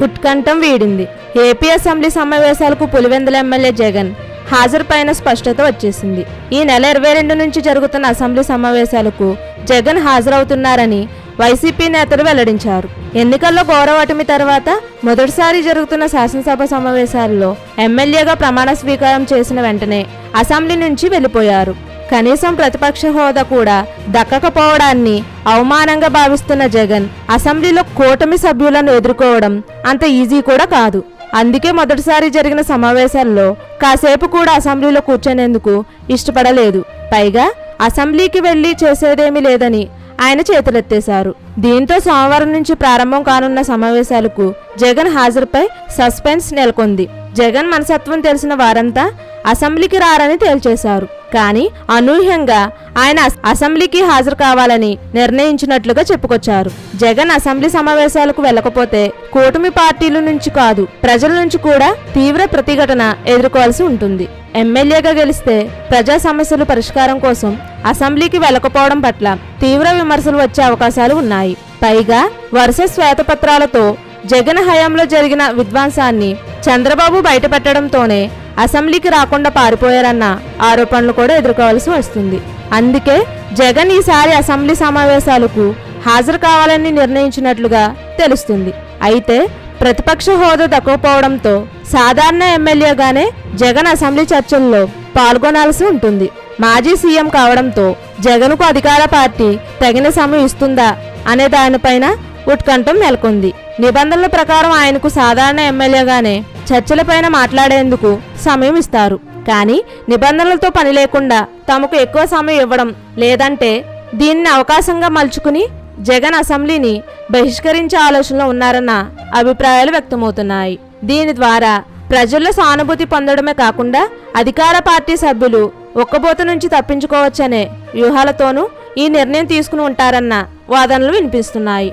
ఉత్కంఠం వీడింది. AP assembly సమావేశాలకు Pulivendula MLA Jagan హాజరుపైన స్పష్టత వచ్చేసింది. ఈ నెల 22 నుంచి జరుగుతున్న అసెంబ్లీ సమావేశాలకు జగన్ హాజరవుతున్నారని వైసీపీ నేతలు వెల్లడించారు. ఎన్నికల్లో ఘోర ఓటమి తర్వాత మొదటిసారి జరుగుతున్న శాసనసభ సమావేశాల్లో ఎమ్మెల్యేగా ప్రమాణ స్వీకారం చేసిన వెంటనే అసెంబ్లీ నుంచి వెళ్లిపోయారు. కనీసం ప్రతిపక్ష హోదా కూడా దక్కకపోవడాన్ని అవమానంగా భావిస్తున్న జగన్ అసెంబ్లీలో కూటమి సభ్యులను ఎదుర్కోవడం అంత ఈజీ కూడా కాదు. అందుకే మొదటిసారి జరిగిన సమావేశాల్లో కాసేపు కూడా అసెంబ్లీలో కూర్చునేందుకు ఇష్టపడలేదు. పైగా అసెంబ్లీకి వెళ్లి చేసేదేమీ లేదని ఆయన చేతులెత్తేశారు. దీంతో సోమవారం నుంచి ప్రారంభం కానున్న సమావేశాలకు జగన్ హాజరుపై సస్పెన్స్ నెలకొంది. జగన్ మనసత్వం తెలిసిన వారంతా అసెంబ్లీకి రారని తేల్చేశారు. కానీ అనూహ్యంగా ఆయన అసెంబ్లీకి హాజరు కావాలని నిర్ణయించినట్లుగా చెప్పుకొచ్చారు. జగన్ అసెంబ్లీ సమావేశాలకు వెళ్లకపోతే కూటమి పార్టీల నుంచి కాదు, ప్రజల నుంచి కూడా తీవ్ర ప్రతిఘటన ఎదుర్కోవాల్సి ఉంటుంది. ఎమ్మెల్యేగా గెలిస్తే ప్రజా సమస్యల పరిష్కారం కోసం అసెంబ్లీకి వెళ్లకపోవడం పట్ల తీవ్ర విమర్శలు వచ్చే అవకాశాలు ఉన్నాయి. పైగా వరుస శ్వేతపత్రాలతో జగన్ హయాంలో జరిగిన విధ్వంసాన్ని చంద్రబాబు బయటపెట్టడంతోనే అసెంబ్లీకి రాకుండా పారిపోయారన్న ఆరోపణలు కూడా ఎదుర్కోవాల్సి వస్తుంది. అందుకే జగన్ ఈసారి అసెంబ్లీ సమావేశాలకు హాజరు కావాలని నిర్ణయించినట్లుగా తెలుస్తుంది. అయితే ప్రతిపక్ష హోదా దక్కకపోవడంతో సాధారణ ఎమ్మెల్యేగానే జగన్ అసెంబ్లీ చర్చల్లో పాల్గొనాల్సి ఉంటుంది. మాజీ సీఎం కావడంతో జగన్కు అధికార పార్టీ తగిన సమయం ఇస్తుందా అనే దానిపైన ఉత్కంఠం నెలకొంది. నిబంధనల ప్రకారం ఆయనకు సాధారణ ఎమ్మెల్యేగానే చర్చలపైన మాట్లాడేందుకు సమయం ఇస్తారు. కానీ నిబంధనలతో పని లేకుండా తమకు ఎక్కువ సమయం ఇవ్వడం లేదంటే దీన్ని అవకాశంగా మలుచుకుని జగన్ అసెంబ్లీని బహిష్కరించే ఆలోచనలో ఉన్నారన్న అభిప్రాయాలు వ్యక్తమవుతున్నాయి. దీని ద్వారా ప్రజల్లో సానుభూతి పొందడమే కాకుండా అధికార పార్టీ సభ్యులు ఒక్కబోత నుంచి తప్పించుకోవచ్చనే వ్యూహాలతోనూ ఈ నిర్ణయం తీసుకుని ఉంటారన్న వాదనలు వినిపిస్తున్నాయి.